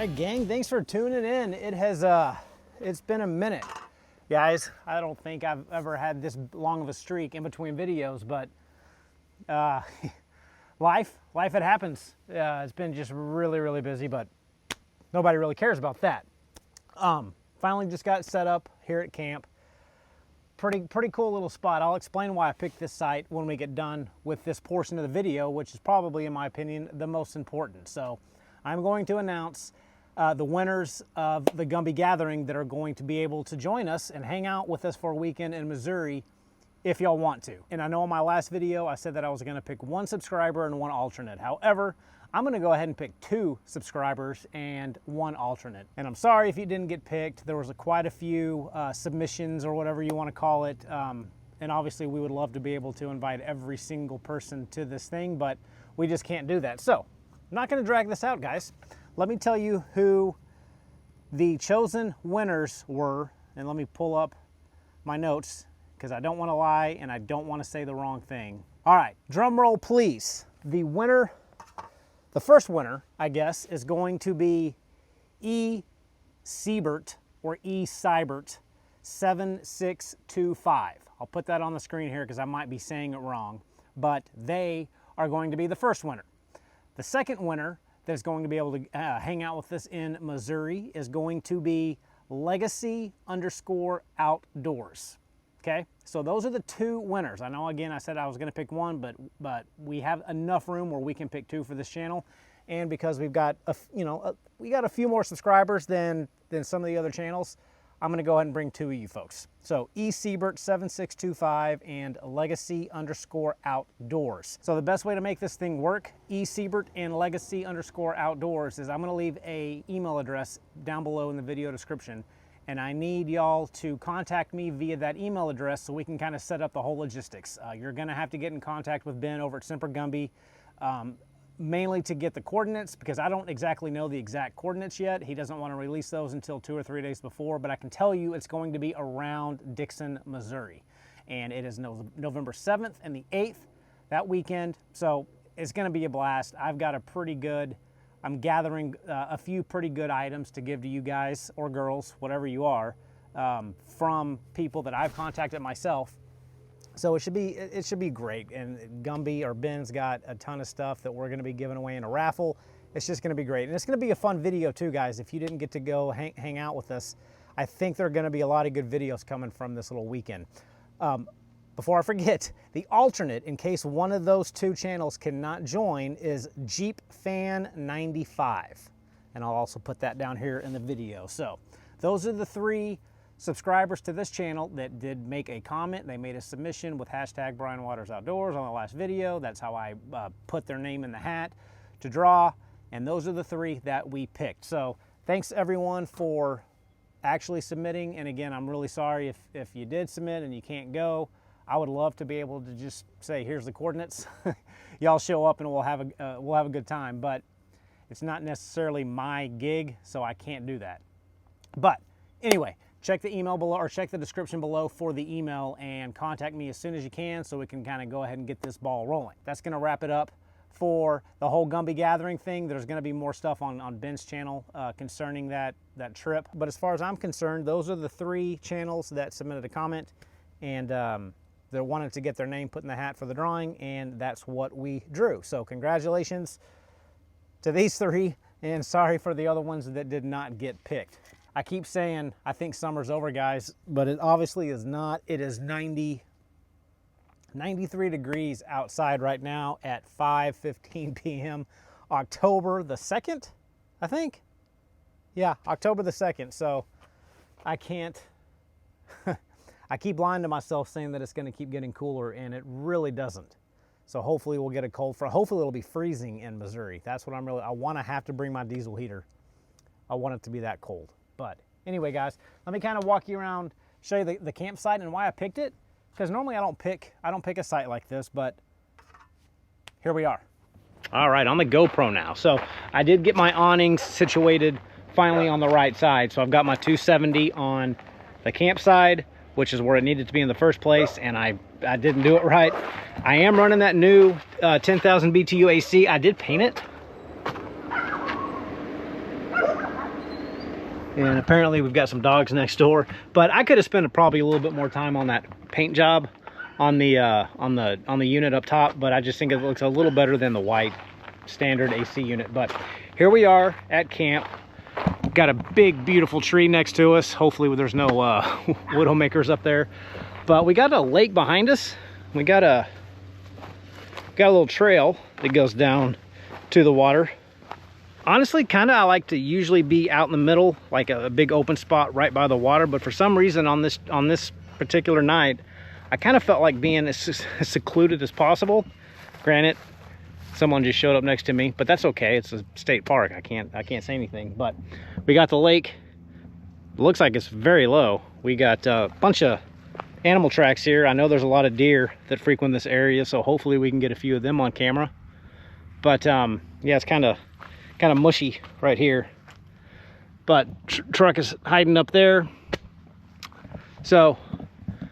right, gang, thanks for tuning in. It's been a minute, guys. I don't think I've ever had this long of a streak in between videos, but life it happens. It's been just really busy, but nobody really cares about that. Finally just got set up here at camp. Pretty cool little spot. I'll explain why I picked this site when we get done with this portion of the video, which is probably, in my opinion, the most important. So I'm going to announce the winners of the Gumby Gathering that are going to be able to join us and hang out with us for a weekend in Missouri if y'all want to. And I know in my last video I said that I was going to pick one subscriber and one alternate. However, I'm going to go ahead and pick 2 subscribers and 1 alternate. And I'm sorry if you didn't get picked. There was quite a few submissions, or whatever you want to call it. And obviously we would love to be able to invite every single person to this thing, but we just can't do that. So I'm not going to drag this out, guys. Let me tell you who the chosen winners were. And let me pull up my notes, because I don't want to lie and I don't want to say the wrong thing. All right, drum roll, please. The first winner, I guess, is going to be E. Siebert, or E. Seibert 7625. I'll put that on the screen here because I might be saying it wrong, but they are going to be the first winner. The second winner that's going to be able to hang out with us in Missouri is going to be Legacy_Outdoors. Okay, so those are the 2 winners. I know, again, I said I was going to pick 1, but we have enough room where we can pick 2 for this channel, and because we've got we got a few more subscribers than some of the other channels, I'm going to go ahead and bring 2 of you folks. So E. Siebert 7625 and Legacy_Outdoors. So the best way to make this thing work, E. Siebert and Legacy_Outdoors, is I'm going to leave a email address down below in the video description. And I need y'all to contact me via that email address so we can kind of set up the whole logistics. You're going to have to get in contact with Ben over at Semper Gumby, mainly to get the coordinates, because I don't exactly know the exact coordinates yet. He doesn't want to release those until 2 or 3 days before, but I can tell you it's going to be around Dixon, Missouri. And it is November 7th and the 8th, that weekend. So it's going to be a blast. I'm gathering a few pretty good items to give to you guys, or girls, whatever you are, from people that I've contacted myself. So it should be great. And Gumby, or Ben's, got a ton of stuff that we're going to be giving away in a raffle. It's just going to be great. And it's going to be a fun video too, guys. If you didn't get to go hang out with us, I think there are going to be a lot of good videos coming from this little weekend. Before I forget, the alternate, in case one of those 2 channels cannot join, is Jeep Fan 95. And I'll also put that down here in the video. So those are the 3 subscribers to this channel that did make a comment. They made a submission with hashtag brianwatersoutdoors on the last video. That's how I put their name in the hat to draw. And those are the 3 that we picked. So thanks everyone for actually submitting. And again, I'm really sorry if you did submit and you can't go. I would love to be able to just say, here's the coordinates. Y'all show up and we'll have a good time, but it's not necessarily my gig, so I can't do that. But anyway, check the email below, or check the description below for the email, and contact me as soon as you can so we can kind of go ahead and get this ball rolling. That's going to wrap it up for the whole Gumby Gathering thing. There's going to be more stuff on Ben's channel concerning that trip. But as far as I'm concerned, those are the 3 channels that submitted a comment, and they wanted to get their name put in the hat for the drawing, and that's what we drew. So congratulations to these 3, and sorry for the other ones that did not get picked. I keep saying I think summer's over, guys, but it obviously is not. It is 93 degrees outside right now at 5:15 p.m. October the 2nd, I think. Yeah, October the 2nd. So I can't... I keep lying to myself saying that it's going to keep getting cooler, and it really doesn't. So hopefully we'll get a cold front. Hopefully it'll be freezing in Missouri. That's what I want to have to bring my diesel heater. I want it to be that cold. But anyway, guys, let me kind of walk you around, show you the campsite and why I picked it. Because normally I don't pick a site like this, but here we are. All right, on the GoPro now. So I did get my awnings situated finally on the right side. So I've got my 270 on the campsite, which is where it needed to be in the first place, and I didn't do it right. I am running that new 10,000 BTU AC. I did paint it. And apparently we've got some dogs next door, but I could have spent probably a little bit more time on that paint job on the unit up top, but I just think it looks a little better than the white standard AC unit. But here we are at camp. Got a big beautiful tree next to us. Hopefully there's no widowmakers up there, but we got a lake behind us. We got a little trail that goes down to the water. Honestly, kind of I like to usually be out in the middle, like a big open spot right by the water, but for some reason on this particular night, I kind of felt like being as secluded as possible. Granted, someone just showed up next to me, but that's okay. It's a state park. I can't say anything. But we got the lake. It looks like it's very low. We got a bunch of animal tracks here. I know there's a lot of deer that frequent this area, so hopefully we can get a few of them on camera. But yeah, it's kind of mushy right here, but truck is hiding up there. So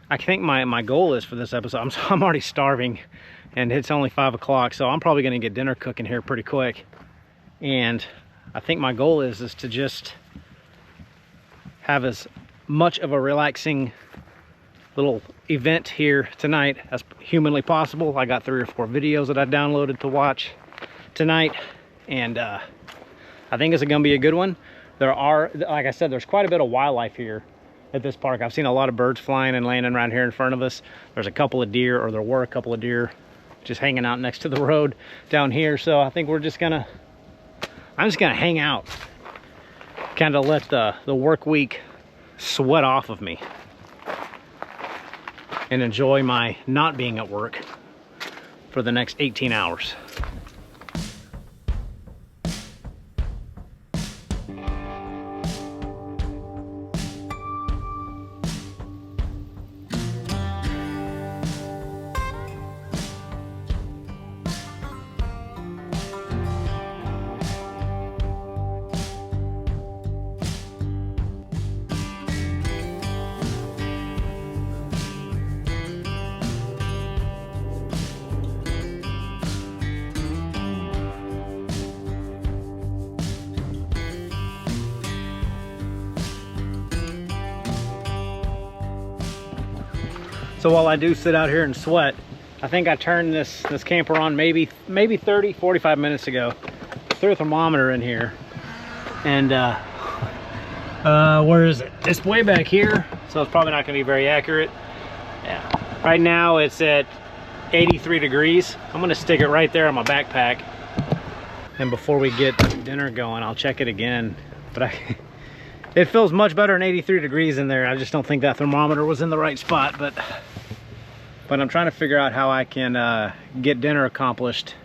I think my goal is for this episode, I'm already starving and it's only 5 o'clock, so I'm probably going to get dinner cooking here pretty quick. And I think my goal is to just have as much of a relaxing little event here tonight as humanly possible. I got 3 or 4 videos that I downloaded to watch tonight, and I think it's going to be a good one. There are, like I said, there's quite a bit of wildlife here at this park. I've seen a lot of birds flying and landing around here in front of us. There's a couple of deer, or there were a couple of deer just hanging out next to the road down here. So I think I'm just gonna hang out, kind of let the work week sweat off of me and enjoy my not being at work for the next 18 hours. So while I do sit out here and sweat, I think I turned this camper on maybe 30, 45 minutes ago. Threw a thermometer in here, and where is it? It's way back here, so it's probably not gonna be very accurate. Yeah, right now it's at 83 degrees. I'm gonna stick it right there on my backpack, and before we get dinner going, I'll check it again. But it feels much better than 83 degrees in there. I just don't think that thermometer was in the right spot, but I'm trying to figure out how I can get dinner accomplished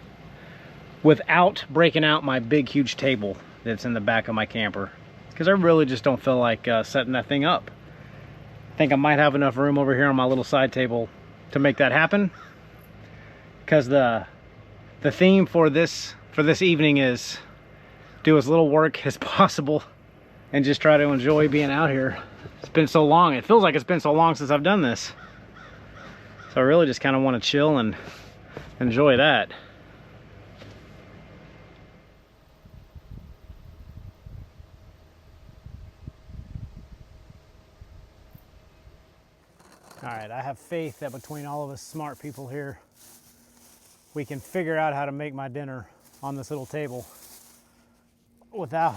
without breaking out my big, huge table that's in the back of my camper, because I really just don't feel like setting that thing up. I think I might have enough room over here on my little side table to make that happen, because the theme for this evening is do as little work as possible and just try to enjoy being out here. It's been so long. It feels like it's been so long since I've done this. So I really just kind of want to chill and enjoy that. All right, I have faith that between all of us smart people here, we can figure out how to make my dinner on this little table without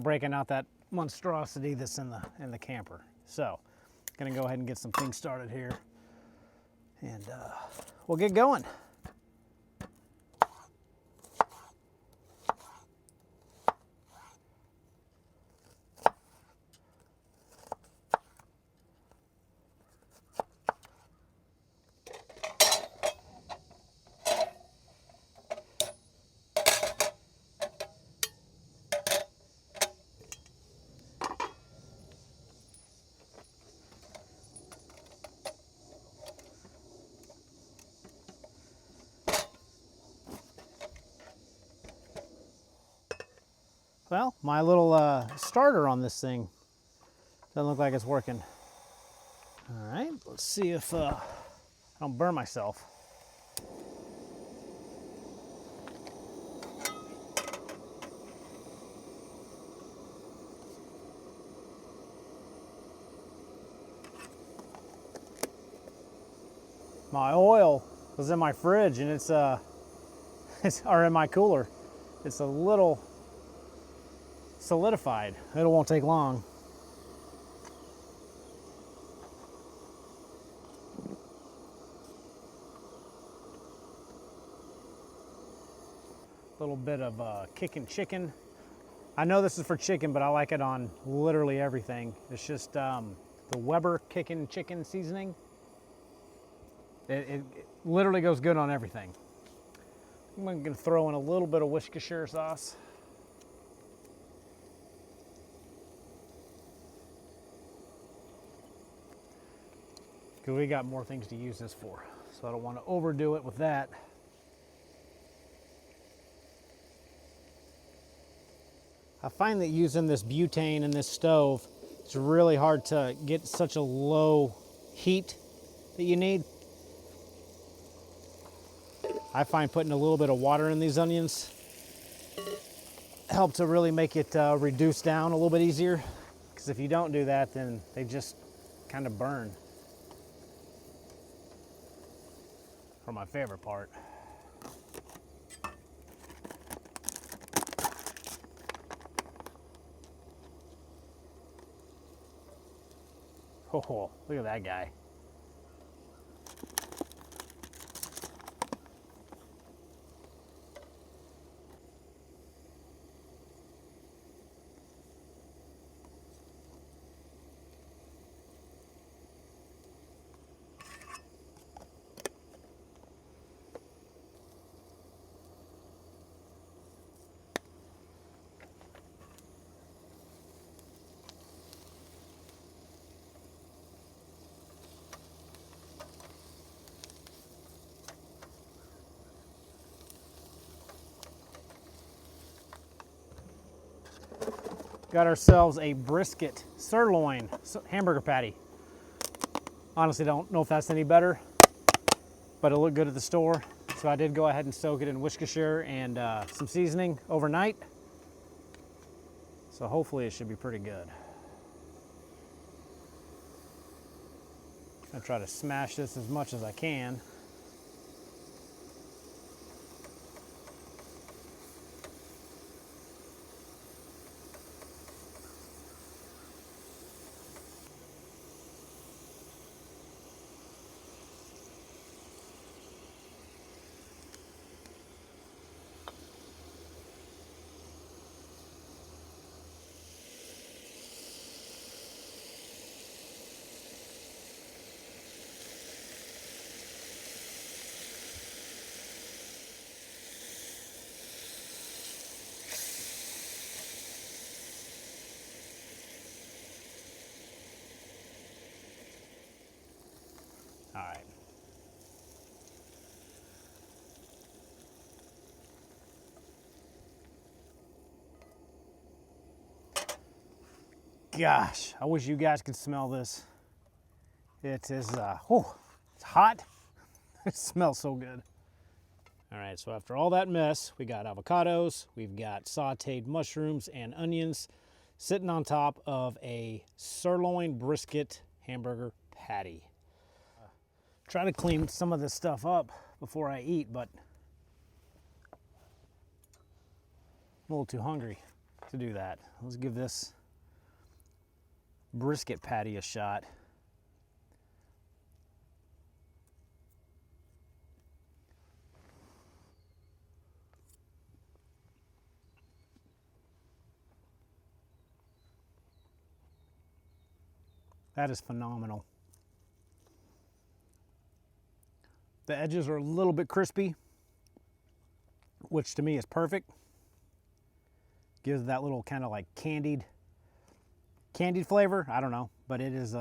breaking out that monstrosity that's in the camper. So, gonna go ahead and get some things started here, and we'll get going. Well, my little starter on this thing doesn't look like it's working. All right, let's see if I don't burn myself. My oil was in my fridge and it's or in my cooler. It's a little solidified. It won't take long. A little bit of kicking chicken. I know this is for chicken, but I like it on literally everything. It's just the Weber kicking chicken seasoning. It literally goes good on everything. I'm going to throw in a little bit of Worcestershire sauce. Because we got more things to use this for. So I don't want to overdo it with that. I find that using this butane in this stove, it's really hard to get such a low heat that you need. I find putting a little bit of water in these onions help to really make it reduce down a little bit easier. Because if you don't do that, then they just kind of burn. For my favorite part. Oh, look at that guy. Got ourselves a brisket sirloin hamburger patty. Honestly, don't know if that's any better, but it looked good at the store. So I did go ahead and soak it in Worcestershire and some seasoning overnight. So hopefully it should be pretty good. I'm gonna try to smash this as much as I can. All right. Gosh, I wish you guys could smell this. It is, it's hot. It smells so good. All right, so after all that mess, we got avocados, we've got sauteed mushrooms and onions sitting on top of a sirloin brisket hamburger patty. Try to clean some of this stuff up before I eat, but I'm a little too hungry to do that. Let's give this brisket patty a shot. That is phenomenal. The edges are a little bit crispy, which to me is perfect. Gives that little kind of like candied flavor. I don't know, but it is,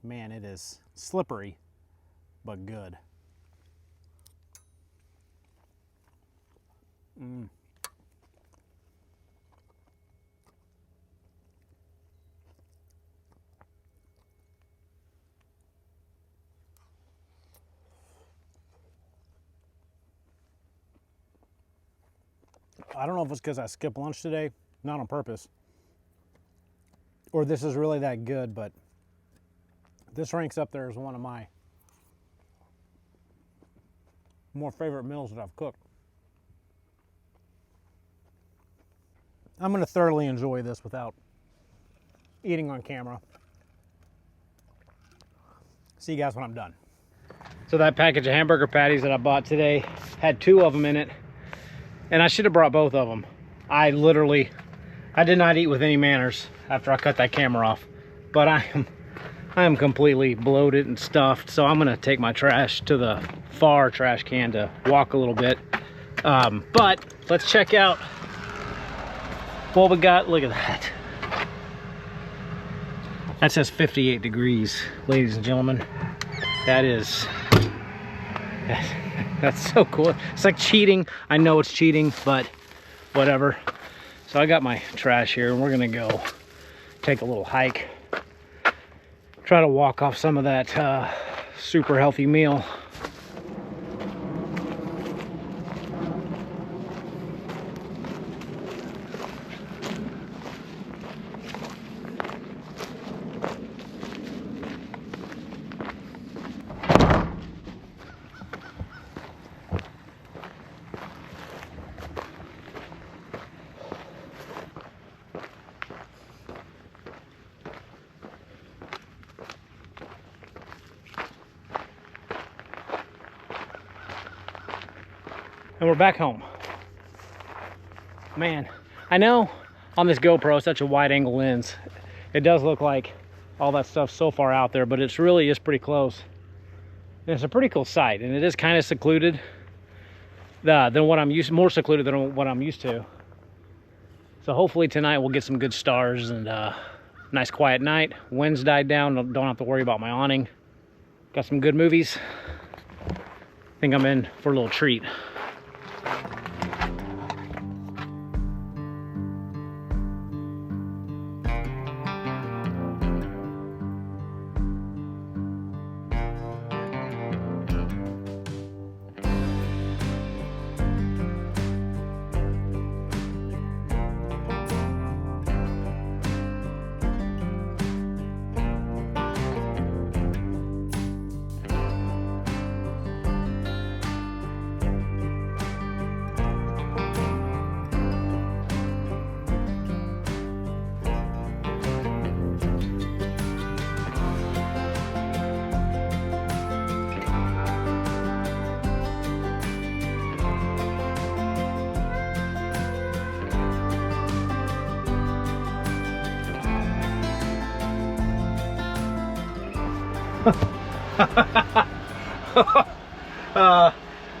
man, it is slippery, but good. I don't know if it's because I skipped lunch today, not on purpose, or this is really that good, but this ranks up there as one of my more favorite meals that I've cooked. I'm gonna thoroughly enjoy this without eating on camera. See you guys when I'm done. So that package of hamburger patties that I bought today had 2 of them in it, and I should have brought both of them. I did not eat with any manners after I cut that camera off, but I am completely bloated and stuffed, so I'm gonna take my trash to the far trash can to walk a little bit. But let's check out what we got. Look at that. That says 58 degrees, ladies and gentlemen. That's so cool. It's like cheating. I know it's cheating, but whatever. So I got my trash here, and we're gonna go take a little hike. Try to walk off some of that super healthy meal. And we're back home. Man, I know on this GoPro, such a wide angle lens, it does look like all that stuff's so far out there, but it's really is pretty close. And it's a pretty cool sight, and it is kind of secluded than what I'm used, more secluded than what I'm used to. So hopefully tonight we'll get some good stars and nice quiet night. Winds died down, don't have to worry about my awning. Got some good movies. I think I'm in for a little treat.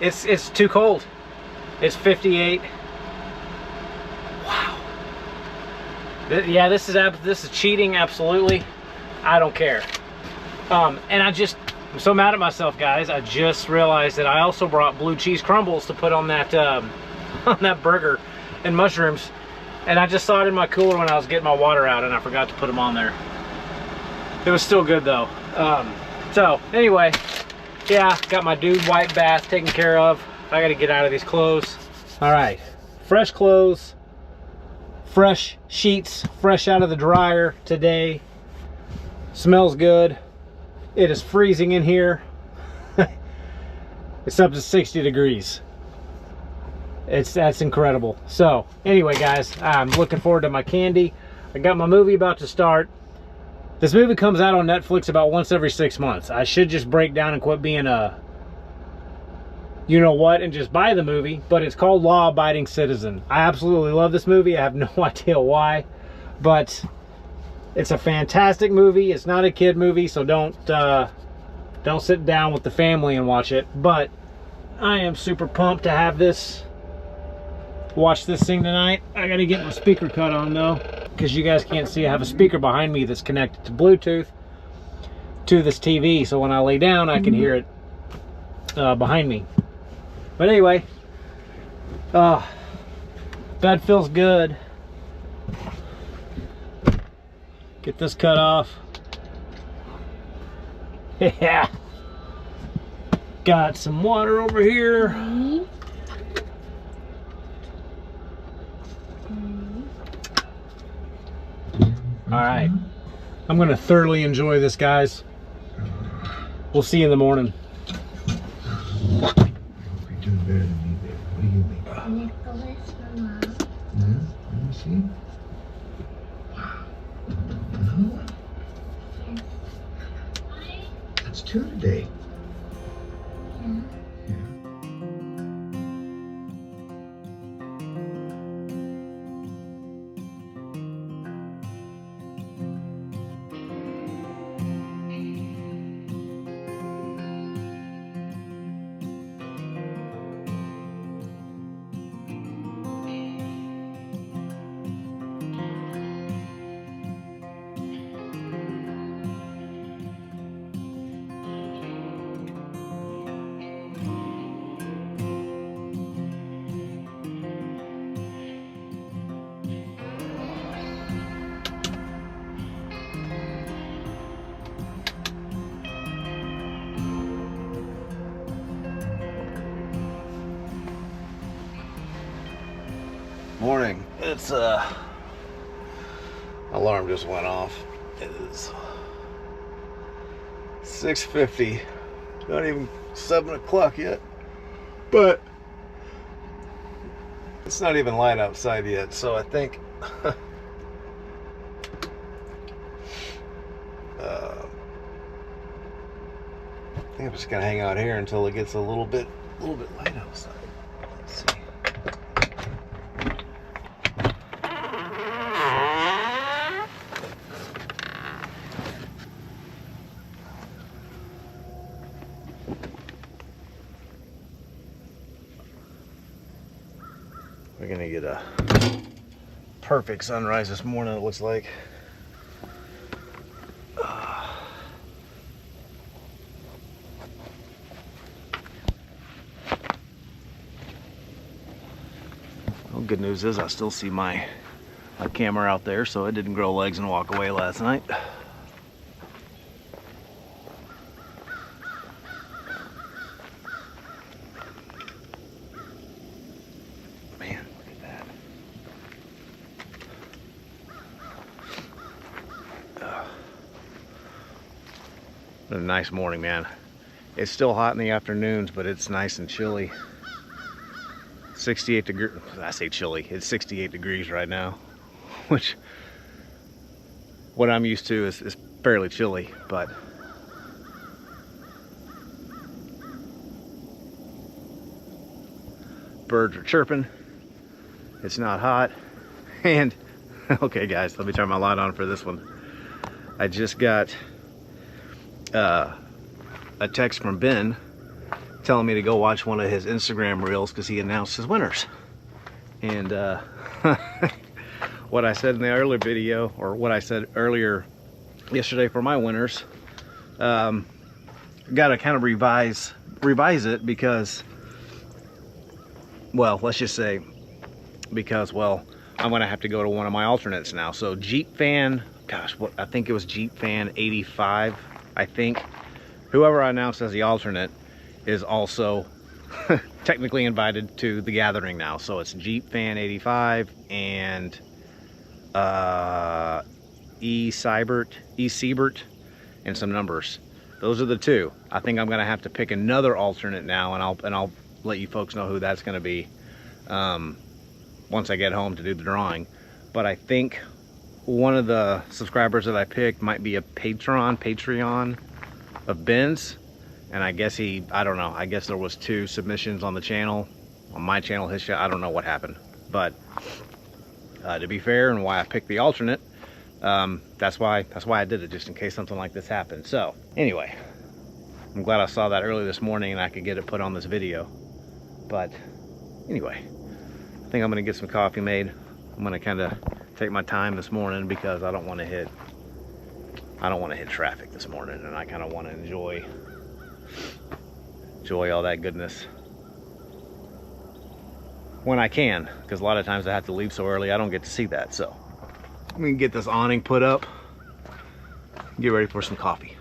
It's too cold. It's 58. Wow. Yeah, this is cheating. Absolutely. I don't care. And I'm so mad at myself, guys. I just realized that I also brought blue cheese crumbles to put on that burger and mushrooms, and I just saw it in my cooler when I was getting my water out, and I forgot to put them on there. It was still good though. So anyway, yeah, got my dude white bath taken care of. I gotta get out of these clothes. All right, fresh clothes, fresh sheets, fresh out of the dryer today. Smells good. It is freezing in here. It's up to 60 degrees. That's incredible. So anyway, guys, I'm looking forward to my candy. I got my movie about to start. This movie comes out on Netflix about once every 6 months. I should just break down and quit being a you-know-what and just buy the movie, but it's called Law Abiding Citizen. I absolutely love this movie. I have no idea why, but it's a fantastic movie. It's not a kid movie, so don't sit down with the family and watch it, but I am super pumped to have this, watch this thing tonight. I gotta get my speaker cut on though, because you guys can't see I have a speaker behind me that's connected to Bluetooth to this TV, so when I lay down I can hear it behind me. But anyway, bed feels good. Get this cut off. Yeah, got some water over here. All right, I'm gonna thoroughly enjoy this, guys. We'll see you in the morning. better than me, baby. What do you think? Nicholas, Mama. Let me see. Wow. Another one. That's 2 today. Yeah. Morning. It's alarm just went off. It is 6:50. Not even 7 o'clock yet. But it's not even light outside yet, so I think I think I'm just gonna hang out here until it gets a little bit light outside. Let's see. We're gonna get a perfect sunrise this morning, it looks like. Well, good news is I still see my camera out there, so it didn't grow legs and walk away last night. Man, look at that. What a nice morning, man. It's still hot in the afternoons, but it's nice and chilly. 68 degrees, I say chilly, it's 68 degrees right now, which what I'm used to is fairly chilly, but birds are chirping, it's not hot, and okay guys, let me turn my light on for this one. I just got a text from Ben telling me to go watch one of his Instagram reels because he announced his winners. And what I said in the earlier video, or what I said earlier yesterday for my winners, got to kind of revise it because, well, let's just say because, well, I'm going to have to go to one of my alternates now. So Jeep Fan, gosh, what I think it was Jeep Fan 85, I think. Whoever I announced as the alternate is also technically invited to the gathering now. So it's Jeep Fan 85 and Siebert and some numbers. Those are the two. I think I'm gonna have to pick another alternate now, and I'll let you folks know who that's gonna be once I get home to do the drawing. But I think one of the subscribers that I picked might be a Patreon of Ben's. And I guess I don't know, I guess there was 2 submissions on the channel, on my channel, his channel, I don't know what happened. But to be fair, and why I picked the alternate, that's why I did it, just in case something like this happened. So anyway, I'm glad I saw that early this morning and I could get it put on this video. But anyway, I think I'm gonna get some coffee made. I'm gonna kind of take my time this morning because I don't want to hit traffic this morning, and I kind of want to enjoy all that goodness when I can, because a lot of times I have to leave so early I don't get to see that. So I'm gonna get this awning put up, get ready for some coffee.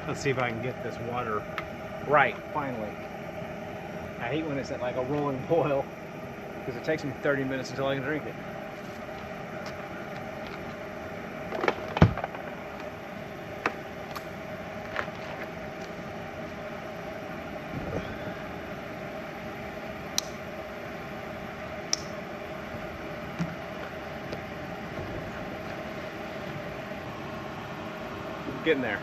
Let's see if I can get this water right, finally. I hate when it's at like a rolling boil because it takes me 30 minutes until I can drink it. Getting there.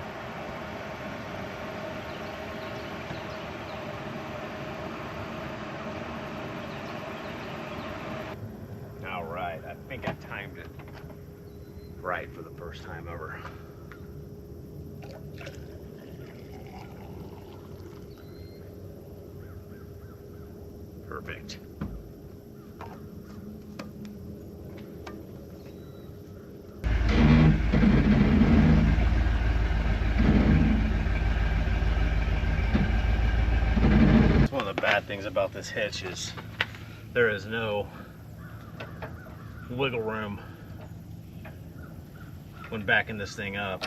All right, I think I timed it right for the first time ever. Perfect. One of the bad things about this hitch is there is no wiggle room when backing this thing up.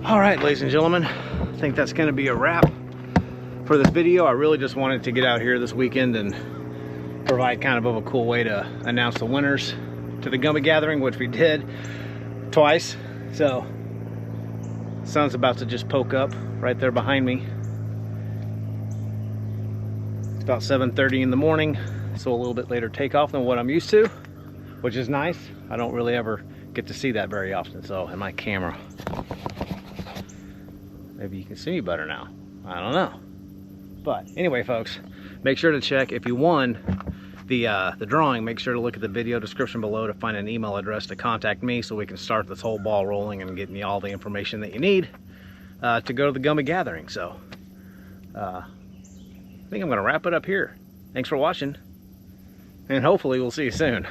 All right, ladies and gentlemen, I think that's going to be a wrap for this video. I really just wanted to get out here this weekend and provide kind of a cool way to announce the winners to the Gumby Gathering, which we did twice. So, sun's about to just poke up right there behind me. It's about 7:30 in the morning, so a little bit later takeoff than what I'm used to, which is nice. I don't really ever get to see that very often, so in my camera. Maybe you can see me better now. I don't know. But anyway, folks, make sure to check if you won the drawing. Make sure to look at the video description below to find an email address to contact me so we can start this whole ball rolling and get me all the information that you need to go to the Gumby Gathering. So I think I'm going to wrap it up here. Thanks for watching, and hopefully we'll see you soon.